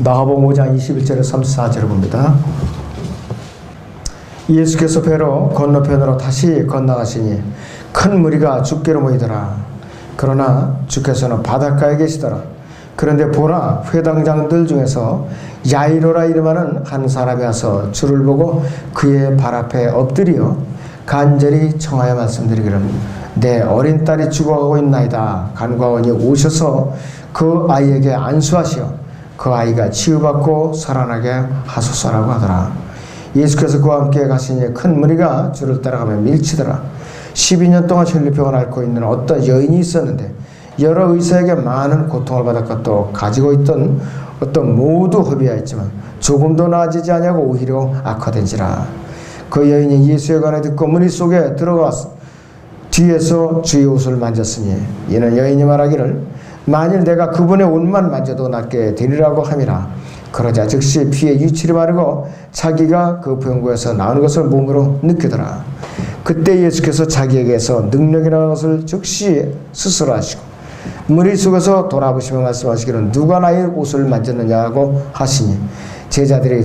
마가복음 5장 21절에서 34절을 봅니다. 예수께서 배로 건너편으로 다시 건너가시니 큰 무리가 주께로 모이더라. 그러나 주께서는 바닷가에 계시더라. 그런데 보라, 회당장들 중에서 야이로라 이름하는 한 사람이 와서 주를 보고 그의 발 앞에 엎드려 간절히 청하여 말씀드리기를, 내 어린 딸이 죽어가고 있나이다. 간과원이 오셔서 그 아이에게 안수하시어 그 아이가 치유받고 살아나게 하소서라고 하더라. 예수께서 그와 함께 가시니 큰 무리가 주를 따라가며 밀치더라. 12년 동안 혈류병을 앓고 있는 어떤 여인이 있었는데 여러 의사에게 많은 고통을 받았고 또 가지고 있던 어떤 모두 허비하였지만 조금도 나아지지 아니하고 오히려 악화된지라. 그 여인이 예수의 관에 듣고 무리 속에 들어가서 뒤에서 주의 옷을 만졌으니 이는 여인이 말하기를, 만일 내가 그분의 옷만 만져도 낫게 되리라고 함이라. 그러자 즉시 피에 유칠이 마르고 자기가 그 병고에서 나오는 것을 몸으로 느끼더라. 그때 예수께서 자기에게서 능력이 나는 것을 즉시 스스로 하시고 무리 속에서 돌아보시며 말씀하시기를, 누가 나의 옷을 만졌느냐고 하시니 제자들이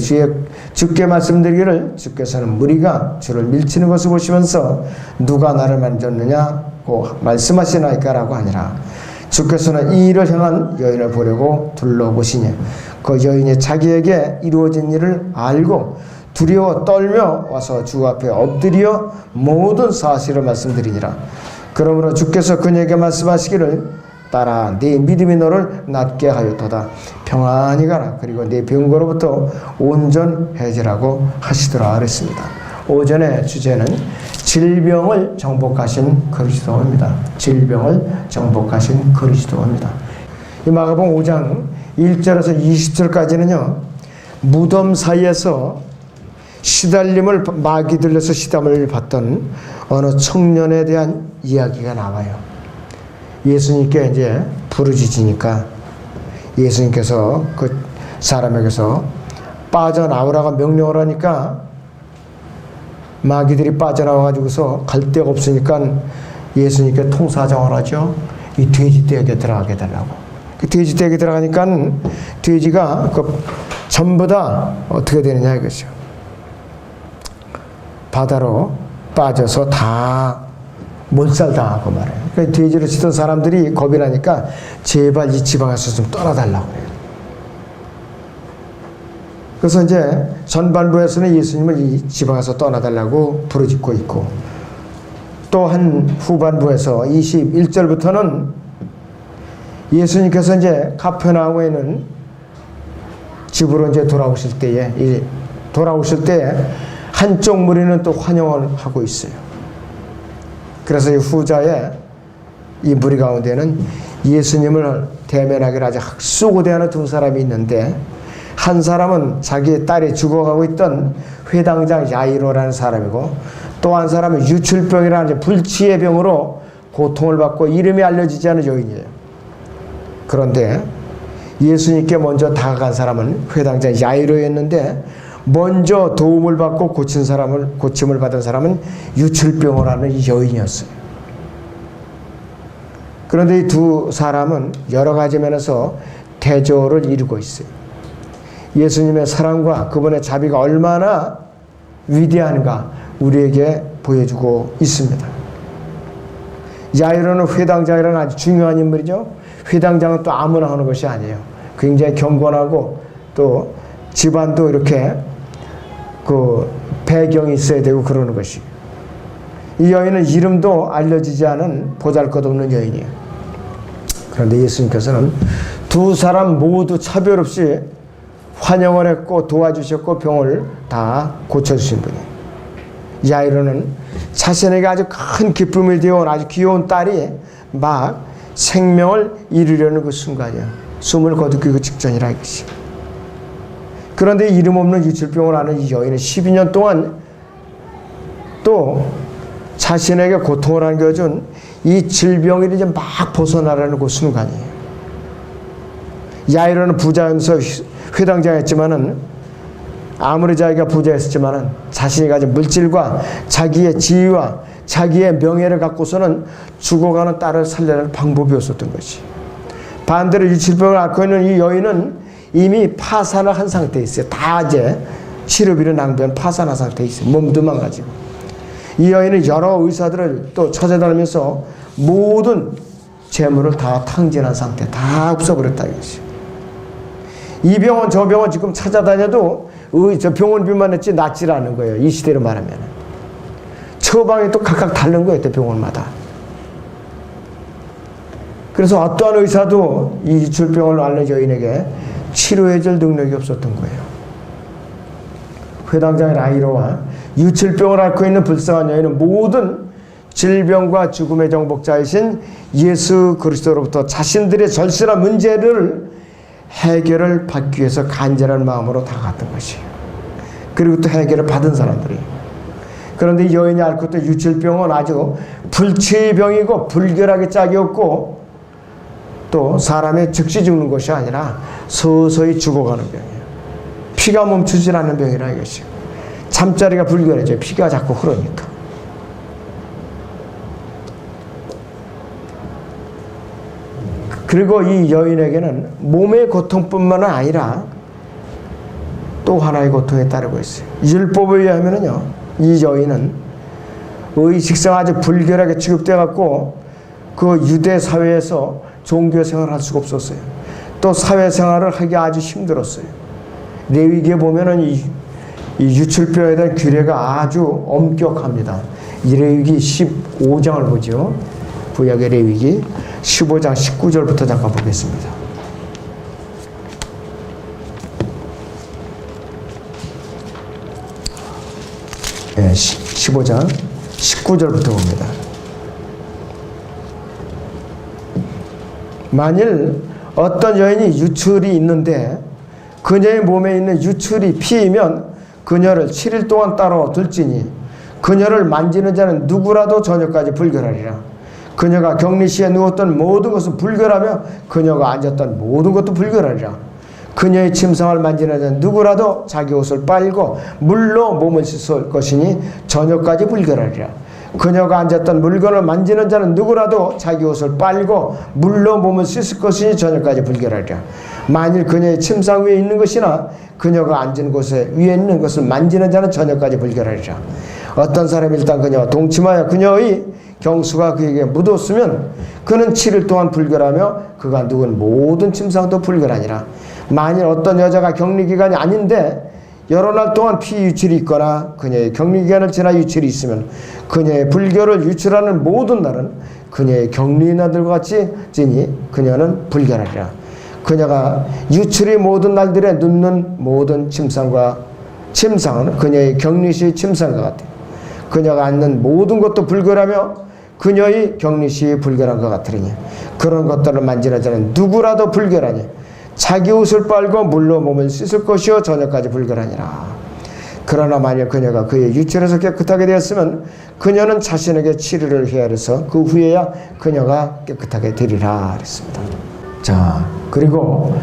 주께 말씀드리기를, 주께서는 무리가 주를 밀치는 것을 보시면서 누가 나를 만졌느냐고 말씀하시나이까라고 하니라. 주께서는 이 일을 향한 여인을 보려고 둘러보시니 그 여인이 자기에게 이루어진 일을 알고 두려워 떨며 와서 주 앞에 엎드려 모든 사실을 말씀드리니라. 그러므로 주께서 그녀에게 말씀하시기를, 딸아, 네 믿음이 너를 낫게 하였도다. 평안히 가라. 그리고 네 병거로부터 온전해지라고 하시더라 그랬습니다. 오전의 주제는 질병을 정복하신 그리스도입니다. 질병을 정복하신 그리스도입니다. 이 마가복음 5장 1절에서 20절까지는요, 무덤 사이에서 시달림을, 마귀 들려서 시담을 받던 어느 청년에 대한 이야기가 나와요. 예수님께 이제 부르짖으니까 예수님께서 그 사람에게서 빠져나오라고 명령을 하니까 마귀들이 빠져나와가지고서 갈 데가 없으니까 예수님께 통사정을 하죠. 이 돼지떼에게 들어가게 달라고. 그 돼지떼에게 들어가니까 돼지가 전부 다 어떻게 되느냐 이거죠. 바다로 빠져서 다 몰살당하고 말해요. 그러니까 돼지를 치던 사람들이 겁이 나니까 제발 이 지방에서 좀 떠나달라고 해요. 그래서 이제 전반부에서는 예수님을 이 지방에서 떠나달라고 부르짖고 있고, 또 한 후반부에서 21절부터는 예수님께서 이제 가페나움에 있는 집으로 이제 돌아오실 때에 한쪽 무리는 또 환영을 하고 있어요. 그래서 이 후자의 이 무리 가운데는 예수님을 대면하기를 아주 학수고대하는 두 사람이 있는데, 한 사람은 자기의 딸이 죽어가고 있던 회당장 야이로라는 사람이고, 또 한 사람은 유출병이라는 불치의 병으로 고통을 받고 이름이 알려지지 않은 여인이에요. 그런데 예수님께 먼저 다가간 사람은 회당장 야이로였는데, 먼저 도움을 받고 고침을 받은 사람은 유출병을 하는 이 여인이었어요. 그런데 이 두 사람은 여러 가지 면에서 대조를 이루고 있어요. 예수님의 사랑과 그분의 자비가 얼마나 위대한가 우리에게 보여주고 있습니다. 야이로는 회당장이라는 아주 중요한 인물이죠. 회당장은 또 아무나 하는 것이 아니에요. 굉장히 경건하고 또 집안도 이렇게 그 배경이 있어야 되고 그러는 것이. 이 여인은 이름도 알려지지 않은 보잘것없는 여인이에요. 그런데 예수님께서는 두 사람 모두 차별 없이 환영을 했고 도와주셨고 병을 다 고쳐주신 분이에요. 야이로는 자신에게 아주 큰 기쁨을 되어온 아주 귀여운 딸이 막 생명을 이루려는 그 순간이에요. 숨을 거두기 직전이라 이것이. 그런데 이름 없는 유출병을 앓는 이 여인은 12년 동안 또 자신에게 고통을 안겨준 이 질병이 이제 막 벗어나라는 그 순간이에요. 야이로는 부자면서 회당장했지만은, 아무리 자기가 부자였지만은 자신이 가진 물질과 자기의 지위와 자기의 명예를 갖고서는 죽어가는 딸을 살려낼 방법이 없었던 것이. 반대로 유출병을 앓고 있는 이 여인은 이미 파산을 한 상태에 있어요. 다 이제 치료비를 낭비한 파산한 상태에 있어요. 몸도 망가지고. 이 여인은 여러 의사들을 또 찾아다니면서 모든 재물을 다 탕진한 상태, 다 없어버렸다 이것이. 이 병원 저 병원 지금 찾아다녀도 저 병원비만 했지 낫질 않은 거예요. 이 시대로 말하면. 처방이 또 각각 다른 거예요. 병원마다. 그래서 어떠한 의사도 이 유출병을 앓는 여인에게 치료해줄 능력이 없었던 거예요. 회당장인 아이로와 유출병을 앓고 있는 불쌍한 여인은 모든 질병과 죽음의 정복자이신 예수 그리스도로부터 자신들의 절실한 문제를 해결을 받기 위해서 간절한 마음으로 다가갔던 것이에요. 그리고 또 해결을 받은 사람들이. 그런데 이 여인이 앓고 있던 유출병은 아주 불치의 병이고 불결하게 짝이 없고 또 사람이 즉시 죽는 것이 아니라 서서히 죽어가는 병이에요. 피가 멈추질 않는 병이라 이것이. 잠자리가 불결해져요. 피가 자꾸 흐르니까. 그리고 이 여인에게는 몸의 고통뿐만 아니라 또 하나의 고통에 따르고 있어요. 율법에 의하면요, 이 여인은 의식상 아주 불결하게 취급되어 갖고 그 유대 사회에서 종교 생활을 할 수가 없었어요. 또 사회 생활을 하기 아주 힘들었어요. 레위기에 보면은 이 유출병에 대한 규례가 아주 엄격합니다. 이 레위기 15장을 보죠. 구약의 레위기 15장 19절부터 잠깐 보겠습니다. 네, 15장 19절부터 봅니다. 만일 어떤 여인이 유출이 있는데 그녀의 몸에 있는 유출이 피이면 그녀를 7일 동안 따로 둘지니 그녀를 만지는 자는 누구라도 저녁까지 불결하리라. 그녀가 격리시에 누웠던 모든 것은 불결하며 그녀가 앉았던 모든 것도 불결하리라. 그녀의 침상을 만지는 자는 누구라도 자기 옷을 빨고 물로 몸을 씻을 것이니 저녁까지 불결하리라. 그녀가 앉았던 물건을 만지는 자는 누구라도 자기 옷을 빨고 물로 몸을 씻을 것이니 저녁까지 불결하리라. 만일 그녀의 침상 위에 있는 것이나 그녀가 앉은 곳에 위에 있는 것을 만지는 자는 저녁까지 불결하리라. 어떤 사람이 일단 그녀와 동침하여 그녀의 경수가 그에게 묻었으면 그는 7일 동안 불결하며 그가 누운 모든 침상도 불결하니라. 만일 어떤 여자가 격리기간이 아닌데 여러 날 동안 피유출이 있거나 그녀의 격리기간을 지나 유출이 있으면 그녀의 불결을 유출하는 모든 날은 그녀의 격리날들과 같이 지니 그녀는 불결하리라. 그녀가 유출이 모든 날들에 눕는 모든 침상은 그녀의 격리시의 침상과 같아. 그녀가 앉는 모든 것도 불결하며 그녀의 격리시 불결한 것 같으니 그런 것들을 만지는 자는 누구라도 불결하니 자기 옷을 빨고 물로 몸을 씻을 것이요 저녁까지 불결하니라. 그러나 만약 그녀가 그의 유출에서 깨끗하게 되었으면 그녀는 자신에게 치료를 헤아려서 그 후에야 그녀가 깨끗하게 되리라 그랬습니다. 자, 그리고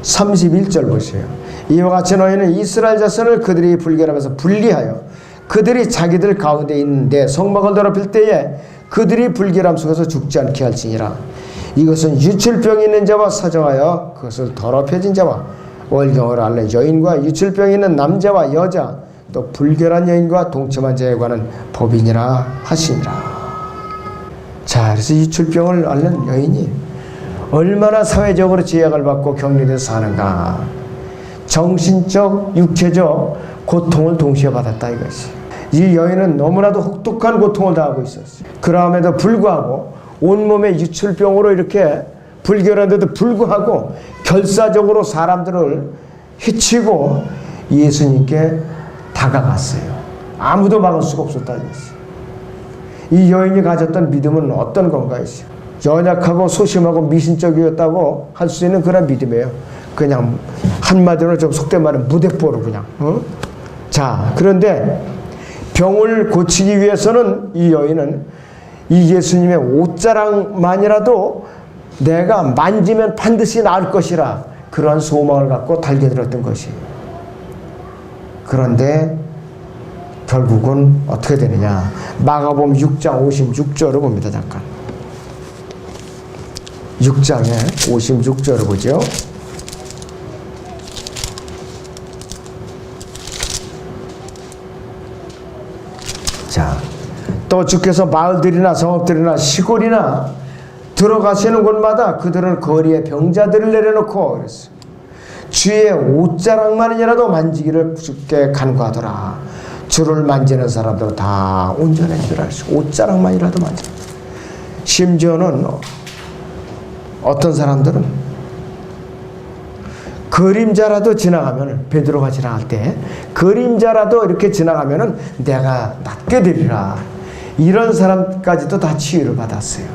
31절 보세요. 이와 같이 너희는 이스라엘 자손을 그들이 불결하면서 분리하여 그들이 자기들 가운데 있는데 성막을 더럽힐 때에 그들이 불결함 속에서 죽지 않게 할지니라. 이것은 유출병이 있는 자와 사정하여 그것을 더럽혀진 자와 월경을 앓는 여인과 유출병이 있는 남자와 여자 또 불결한 여인과 동침한 자에 관한 법이니라 하시니라. 자, 그래서 유출병을 앓는 여인이 얼마나 사회적으로 제약을 받고 격리돼서 사는가. 정신적, 육체적 고통을 동시에 받았다 이것이. 이 여인은 너무나도 혹독한 고통을 당하고 있었어요. 그럼에도 불구하고 온몸에 유출병으로 이렇게 불결한데도 불구하고 결사적으로 사람들을 해치고 예수님께 다가갔어요. 아무도 막을 수가 없었다 이것이. 이 여인이 가졌던 믿음은 어떤 건가 했어요. 연약하고 소심하고 미신적이었다고 할 수 있는 그런 믿음이에요. 그냥 한마디로 좀 속된 말은 무대뽀로 그냥. 자, 그런데 병을 고치기 위해서는 이 여인은 이 예수님의 옷자락만이라도 내가 만지면 반드시 나을 것이라 그러한 소망을 갖고 달겨들었던 것이. 그런데 결국은 어떻게 되느냐. 마가복음 6장 56절을 봅니다. 잠깐. 6장에 56절을 보죠. 자, 또 주께서 마을들이나 성읍들이나 시골이나 들어가시는 곳마다 그들은 거리에 병자들을 내려놓고 그랬어요. 주의 옷자락만이라도 만지기를 주께 간구하더라. 주를 만지는 사람들은 다 온전해지라 했어요. 옷자락만이라도 만져. 심지어는 어떤 사람들은 그림자라도 지나가면, 베드로가 지나갈 때 그림자라도 이렇게 지나가면은 내가 낫게 되리라. 이런 사람까지도 다 치유를 받았어요.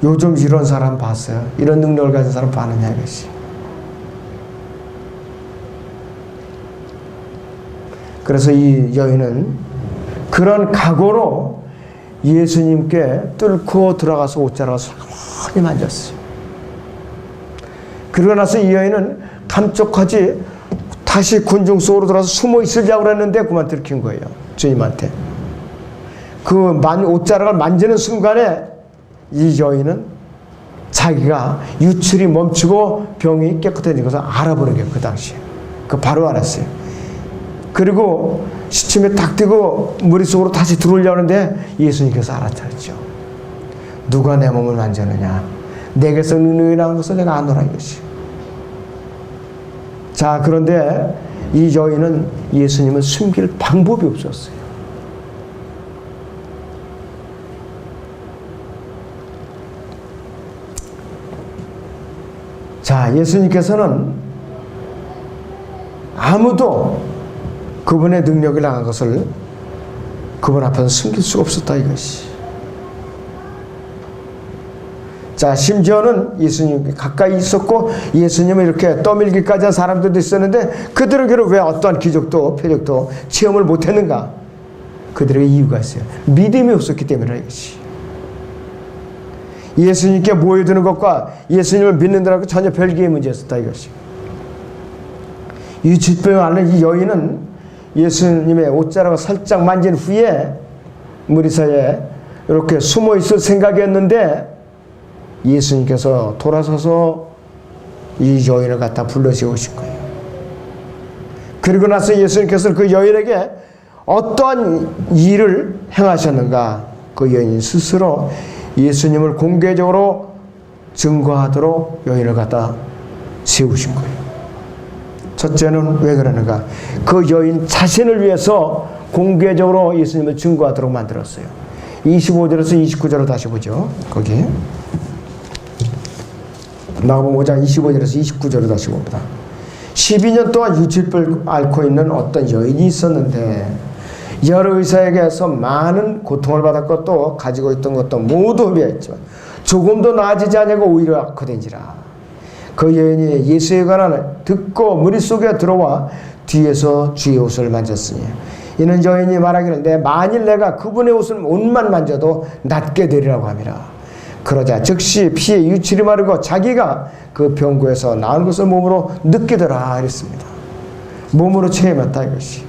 요즘 이런 사람 봤어요? 이런 능력을 가진 사람 봤느냐 이것이. 그래서 이 여인은 그런 각오로 예수님께 뚫고 들어가서 옷자락을 많이 만졌어요. 그러고 나서 이 여인은 감쪽하지 다시 군중 속으로 들어가서 숨어 있으려고 그랬는데 그만 들킨 거예요. 주님한테. 그 옷자락을 만지는 순간에 이 여인은 자기가 유출이 멈추고 병이 깨끗해진 것을 알아보는 게 그 당시에. 바로 알았어요. 그리고 시침에 딱 뛰고 머릿속으로 다시 들어오려고 하는데 예수님께서 알아차렸죠. 누가 내 몸을 만졌느냐. 내게서 능력이 나온 것을 내가 아노라 이것이. 자, 그런데 이 여인은 예수님을 숨길 방법이 없었어요. 자, 예수님께서는 아무도 그분의 능력이 나간 것을 그분 앞에서 숨길 수가 없었다 이것이. 자, 심지어는 예수님 가까이 있었고 예수님을 이렇게 떠밀기까지 한 사람들도 있었는데 그들에게는 왜 어떠한 기적도 표적도 체험을 못했는가? 그들에게 이유가 있어요. 믿음이 없었기 때문이라 이것이. 예수님께 모여드는 것과 예수님을 믿는다고 전혀 별개의 문제였었다 이것이. 이 쥐병을 앓는 이 여인은 예수님의 옷자락을 살짝 만진 후에 무리 사이에 이렇게 숨어 있을 생각이었는데 예수님께서 돌아서서 이 여인을 갖다 불러 세우신 거예요. 그리고 나서 예수님께서 그 여인에게 어떠한 일을 행하셨는가? 그 여인 스스로 예수님을 공개적으로 증거하도록 여인을 갖다 세우신 거예요. 첫째는 왜 그러는가? 그 여인 자신을 위해서 공개적으로 예수님을 증거하도록 만들었어요. 25절에서 29절을 다시 보죠. 거기 마가복음 5장 25절에서 29절을 다시 봅니다. 12년 동안 유치병을 앓고 있는 어떤 여인이 있었는데 여러 의사에게서 많은 고통을 받았고 또 가지고 있던 것도 모두 흡입했지만 조금도 나아지지 않고 오히려 악화된지라. 그 여인이 예수에 관한 듣고 머릿속에 들어와 뒤에서 주의 옷을 만졌으니 이는 여인이 말하기를 만일 내가 그분의 옷만 만져도 낫게 되리라고 함이라. 그러자 즉시 피에 유출이 마르고 자기가 그 병고에서 나은 것을 몸으로 느끼더라 이랬습니다. 몸으로 체험했다 이것이.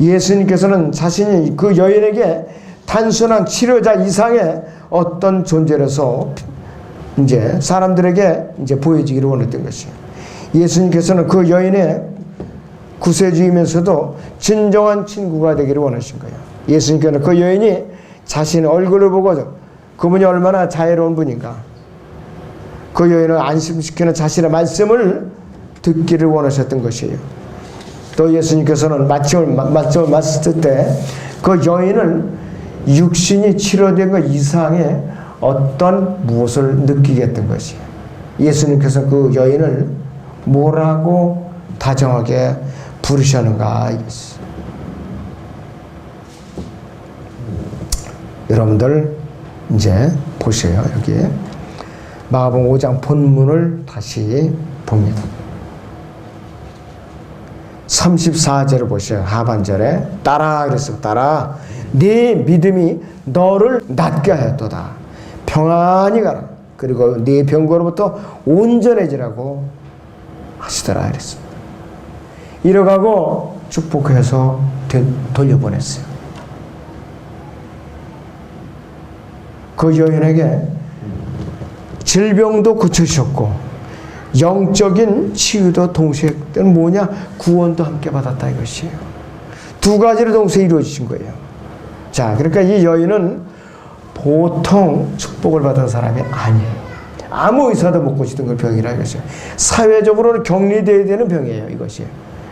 예수님께서는 자신이 그 여인에게 단순한 치료자 이상의 어떤 존재로서 이제 사람들에게 이제 보여지기를 원했던 것이에요. 예수님께서는 그 여인의 구세주이면서도 진정한 친구가 되기를 원하신 거예요. 예수님께서는 그 여인이 자신의 얼굴을 보고 그분이 얼마나 자애로운 분인가, 그 여인을 안심시키는 자신의 말씀을 듣기를 원하셨던 것이에요. 또 예수님께서는 말씀을 마쳤을 때 그 여인은 육신이 치료된 것 이상의 어떤 무엇을 느끼게 했던 것이에요. 예수님께서 그 여인을 뭐라고 다정하게 부르셨는가 이것이. 여러분들 이제 보세요. 여기 마가복음 5장 본문을 다시 봅니다. 34절을 보세요. 하반절에 따라 그랬어요. 따라 네 믿음이 너를 낫게 하였도다. 평안히 가라. 그리고 네 병고로부터 온전해지라고 하시더라 이랬습니다. 이러가고 축복해서 돌려보냈어요. 그 여인에게 질병도 고쳐주셨고 영적인 치유도 동시에 뭐냐? 구원도 함께 받았다 이것이에요. 두 가지로 동시에 이루어지신 거예요. 자, 그러니까 이 여인은 보통 축복을 받은 사람이 아니에요. 아무 의사도 못 고치던 그 병이라 이것이에요. 사회적으로는 격리되어야 되는 병이에요. 이것이.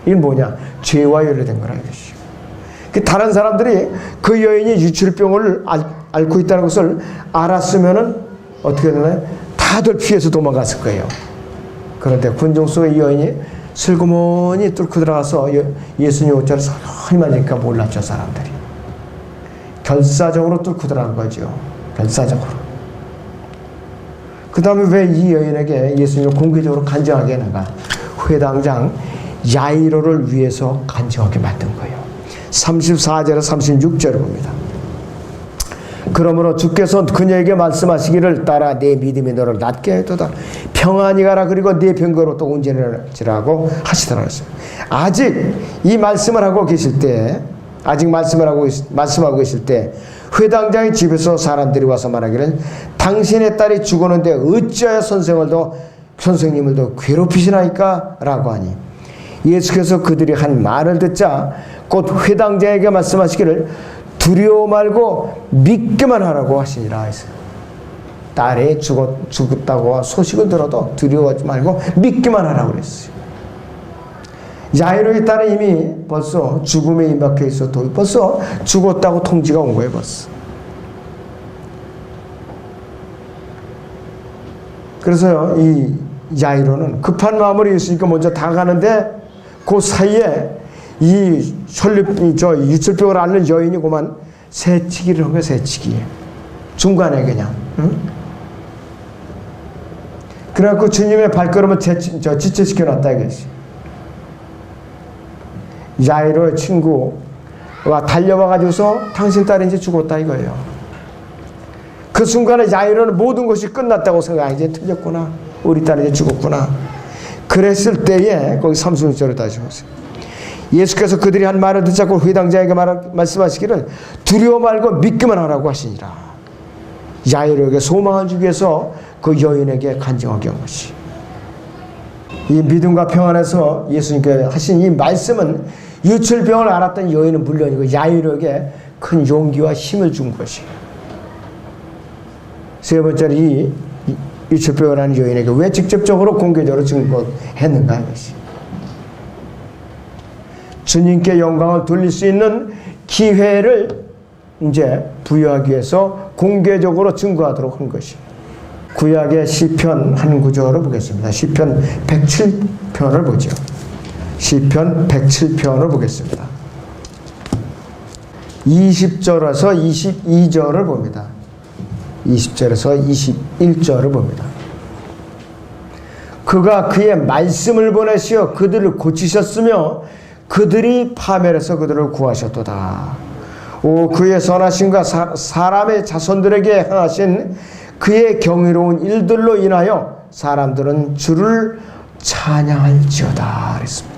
이건 뭐냐? 죄와 연루된 거라 이것이에요. 다른 사람들이 그 여인이 유출병을 앓고 있다는 것을 알았으면은 어떻게 되나요? 다들 피해서 도망갔을 거예요. 그런데 군중 속에 이 여인이 슬그머니 뚫고 들어가서 예수님 옷자를 서서히 만지니까 몰랐죠, 사람들이. 결사적으로 뚫고 들어간 거죠. 결사적으로. 그 다음에 왜 이 여인에게 예수님을 공개적으로 간증하게 했는가? 회당장 야이로를 위해서 간증하게 만든 거예요. 34절에 36절을 봅니다. 그러므로 주께서 그녀에게 말씀하시기를 따라 내 믿음이 너를 낫게 했도다. 평안히 가라. 그리고 내 병거로 또 온전해지라고 하시더라. 아직 이 말씀을 하고 계실 때, 말씀하고 계실 때 회당장의 집에서 사람들이 와서 말하기를 당신의 딸이 죽었는데 어찌하여 선생님을 더 괴롭히시나이까? 라고 하니 예수께서 그들이 한 말을 듣자 곧 회당장에게 말씀하시기를 두려워 말고 믿기만 하라고 하시니라 했어요. 딸이 죽었다고 소식을 들어도 두려워하지 말고 믿기만 하라고 그랬어요. 야이로의 딸은 이미 벌써 죽음에 임박해 있어도 벌써 죽었다고 통지가 온 거예요. 벌써. 그래서요, 이 야이로는 급한 마음으로 예수님께 먼저 다가가는데 그 사이에 이 유출병을 앓는 여인이 그만 새치기를 한 거예요. 새치기. 중간에 그냥. 응? 그래갖고 주님의 발걸음을 지체시켜놨다 이것이. 야이로의 친구가 달려와가지고서 당신 딸이 이제 죽었다 이거예요. 그 순간에 야이로는 모든 것이 끝났다고 생각해. 이제 틀렸구나. 우리 딸이 이제 죽었구나. 그랬을 때에 거기 36절을 다시 보세요. 예수께서 그들이 한 말을 듣자고 회당장에게 말씀하시기를 두려워 말고 믿기만 하라고 하시니라. 야이로에게 소망을 주기 위해서 그 여인에게 간증하게 한 것이. 이 믿음과 평안에서 예수님께 하신 이 말씀은 유출병을 앓았던 여인은 물론이고 야이로에게 큰 용기와 힘을 준 것이에요. 세 번째로 이 유출병을 앓는 여인에게 왜 직접적으로 공개적으로 증거했는가 이것이. 주님께 영광을 돌릴 수 있는 기회를 이제 부여하기 위해서 공개적으로 증거하도록 한 것이. 구약의 시편 한 구절을 보겠습니다. 시편 107편을 보죠. 시편 107편을 보겠습니다. 20절에서 22절을 봅니다. 20절에서 21절을 봅니다. 그가 그의 말씀을 보내시어 그들을 고치셨으며 그들이 파멸해서 그들을 구하셨도다. 오, 그의 선하심과 사람의 자손들에게 행하신 그의 경이로운 일들로 인하여 사람들은 주를 찬양할지어다 그랬습니다.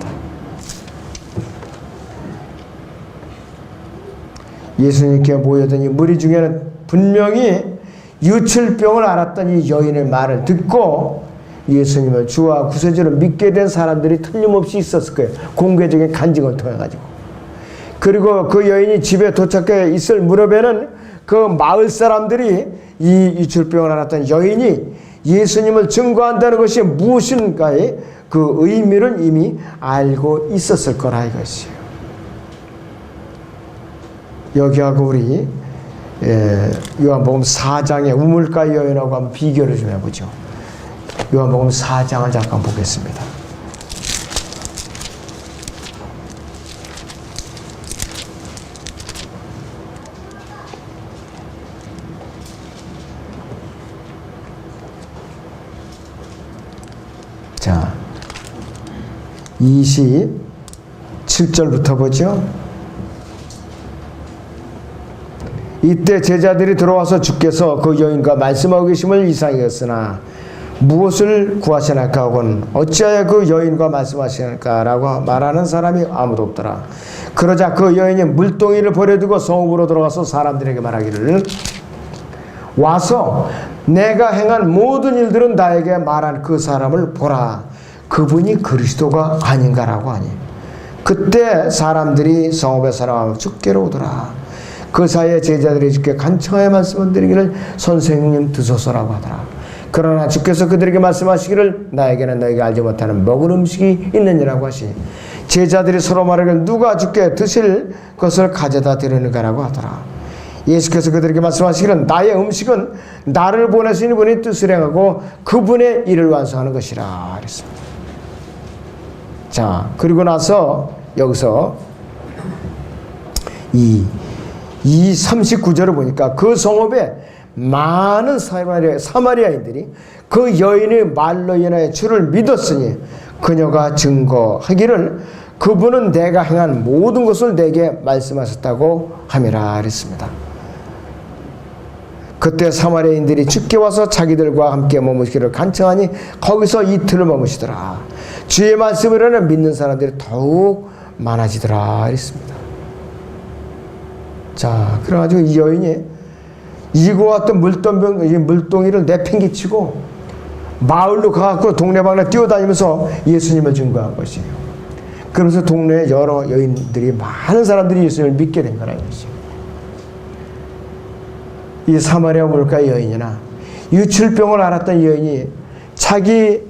예수님께 모여든 이 무리 중에는 분명히 유출병을 앓았던 이 여인의 말을 듣고 예수님을 주와 구세주를 믿게 된 사람들이 틀림없이 있었을 거예요. 공개적인 간증을 통해 가지고. 그리고 그 여인이 집에 도착해 있을 무렵에는 그 마을 사람들이 이 유출병을 앓았던 여인이 예수님을 증거한다는 것이 무엇인가의 그 의미를 이미 알고 있었을 거라 이것이에요. 여기하고 우리 요한복음 4장의 우물가 여인하고 한번 비교를 좀 해보죠. 요한복음 4장을 잠깐 보겠습니다. 자, 27절부터 보죠. 이때 제자들이 들어와서 주께서 그 여인과 말씀하고 계심을 이상히 여겼으나 무엇을 구하시나까 하고는 어찌하여 그 여인과 말씀하시나까 라고 말하는 사람이 아무도 없더라. 그러자 그 여인이 물동이를 버려두고 성읍으로 들어가서 사람들에게 말하기를 와서 내가 행한 모든 일들은 나에게 말한 그 사람을 보라. 그분이 그리스도가 아닌가라고 하니 그때 사람들이 성읍에 사람하고 주께로 오더라. 그 사이에 제자들이 주께 간청하여 말씀을 드리기를 선생님 드소서라고 하더라. 그러나 주께서 그들에게 말씀하시기를 나에게는 너희가 알지 못하는 먹을 음식이 있느니라고 하시니 제자들이 서로 말하기를 누가 주께 드실 것을 가져다 드리는가라고 하더라. 예수께서 그들에게 말씀하시기를 나의 음식은 나를 보내신 분이 뜻을 행하고 그분의 일을 완성하는 것이라 그랬습니다. 자, 그리고 나서 여기서 이 39절을 보니까 그 성읍에 많은 사마리아인들이 그 여인의 말로 인하여 주를 믿었으니 그녀가 증거하기를 그분은 내가 행한 모든 것을 내게 말씀하셨다고 함이라 그랬습니다. 그때 사마리아인들이 주께 와서 자기들과 함께 머무시기를 간청하니 거기서 이틀을 머무시더라. 주의 말씀을 하는 믿는 사람들이 더욱 많아지더라 그랬습니다. 자, 그래가지고 이 여인이 이고 왔던 물동이를 내팽개치고 마을로 가갖고 동네방네 뛰어다니면서 예수님을 증거한 것이에요. 그러면서 동네에 여러 여인들이 많은 사람들이 예수님을 믿게 된 거라 이것이에요. 이 사마리아 물가의 여인이나 유출병을 앓았던 여인이 자기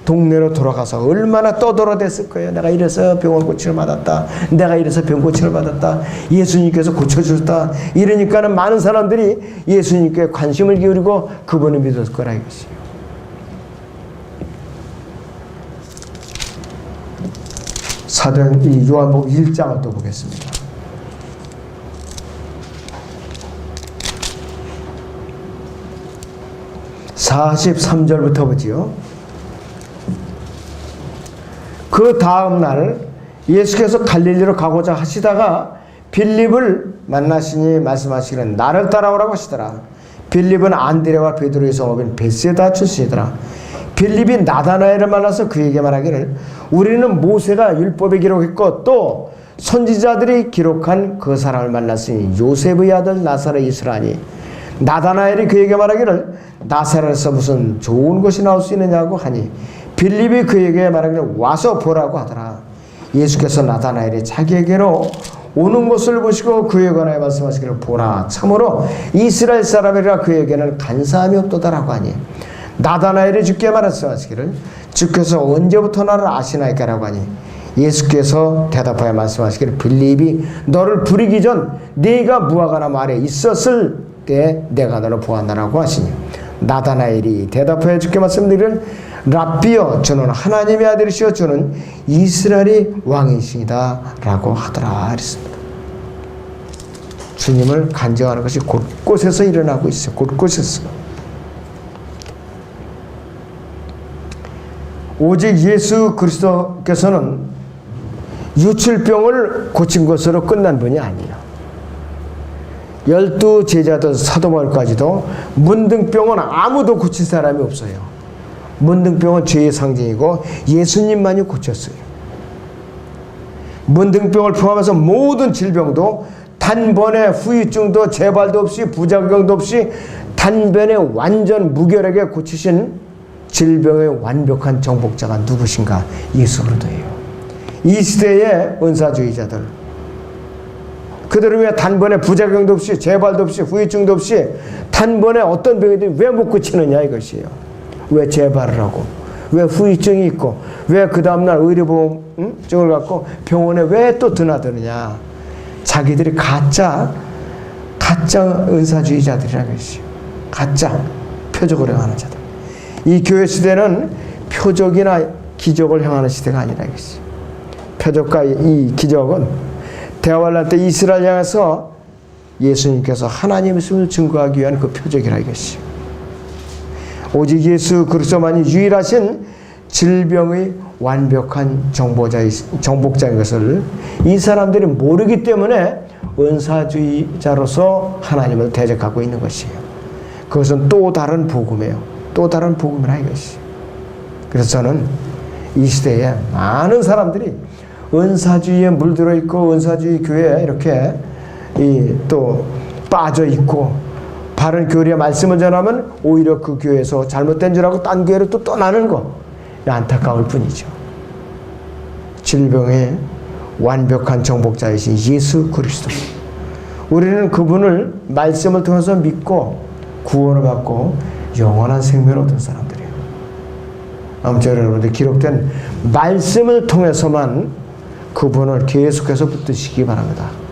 동네로 돌아가서 얼마나 떠들어댔을 거예요. 내가 이래서 병원 고침을 받았다. 내가 이래서 병 고침을 받았다. 예수님께서 고쳐주셨다. 이러니까는 많은 사람들이 예수님께 관심을 기울이고 그분을 믿었을 거라 이것이에요. 사도행 이 요한복음 1장을 또 보겠습니다. (43절부터) 보지요. 그 다음 날 예수께서 갈릴리로 가고자 하시다가 빌립을 만나시니 말씀하시기를 나를 따라오라고 하시더라. 빌립은 안드레와 베드로의 성읍인 벳세다 출신이더라. 빌립이 나다나엘을 만나서 그에게 말하기를 우리는 모세가 율법에 기록했고 또 선지자들이 기록한 그 사람을 만났으니 요셉의 아들 나사렛이라 하니 나다나엘이 그에게 말하기를 나사렛에서 무슨 좋은 것이 나올 수 있느냐고 하니 빌립이 그에게 말하기를 와서 보라고 하더라. 예수께서 나다나엘이 자기에게로 오는 것을 보시고 그에 관하여 말씀하시기를 보라 참으로 이스라엘 사람이라 그에게는 간사함이 없도다라고 하니 나다나엘이 주께 말씀하시기를 주께서 언제부터 나를 아시나이까라고 하니 예수께서 대답하여 말씀하시기를 빌립이 너를 부리기 전 네가 무화과나무 말에 있었을 때 내가 너를 보았나라고 하시니 나다나엘이 대답하여 주께 말씀드리기를 랍비여 주는 하나님의 아들이시여 주는 이스라엘의 왕이시다 라고 하더라 그랬습니다. 주님을 간증하는 것이 곳곳에서 일어나고 있어요. 곳곳에서. 오직 예수 그리스도께서는 유출병을 고친 것으로 끝난 분이 아니에요. 12 제자들 사도바울까지도 문둥병은 아무도 고친 사람이 없어요. 문둥병은 죄의 상징이고 예수님만이 고쳤어요. 문둥병을 포함해서 모든 질병도 단번에 후유증도 재발도 없이 부작용도 없이 단번에 완전 무결하게 고치신 질병의 완벽한 정복자가 누구신가? 예수 그리스도예요. 이 시대의 은사주의자들 그들을 위해 단번에 부작용도 없이 재발도 없이 후유증도 없이 단번에 어떤 병이든 왜 못 고치느냐 이것이에요. 왜 재발을 하고 왜 후유증이 있고 왜 그 다음날 의료보험증을 갖고 병원에 왜 또 드나드느냐. 자기들이 가짜 은사주의자들이라는 것이에요. 가짜 표적을 향하는 자들. 이 교회 시대는 표적이나 기적을 향하는 시대가 아니라 이것이에요. 표적과 이 기적은 대화를 할 때 이스라엘 향해서 예수님께서 하나님이심을 증거하기 위한 그 표적이라 이것이에요. 오직 예수 그리스도만이 유일하신 질병의 완벽한 정복자인 것을 이 사람들이 모르기 때문에 은사주의자로서 하나님을 대적하고 있는 것이에요. 그것은 또 다른 복음이에요. 또 다른 복음이라 이것이에요. 그래서 저는 이 시대에 많은 사람들이 은사주의에 물들어 있고 은사주의 교회에 이렇게 또 빠져 있고 바른 교리의 말씀을 전하면 오히려 그 교회에서 잘못된 줄 알고 딴 교회로 또 떠나는 거, 안타까울 뿐이죠. 질병의 완벽한 정복자이신 예수 그리스도, 우리는 그분을 말씀을 통해서 믿고 구원을 받고 영원한 생명을 얻은 사람들이에요. 아무쪼록 여러분들 기록된 말씀을 통해서만 그분을 계속해서 붙드시기 바랍니다.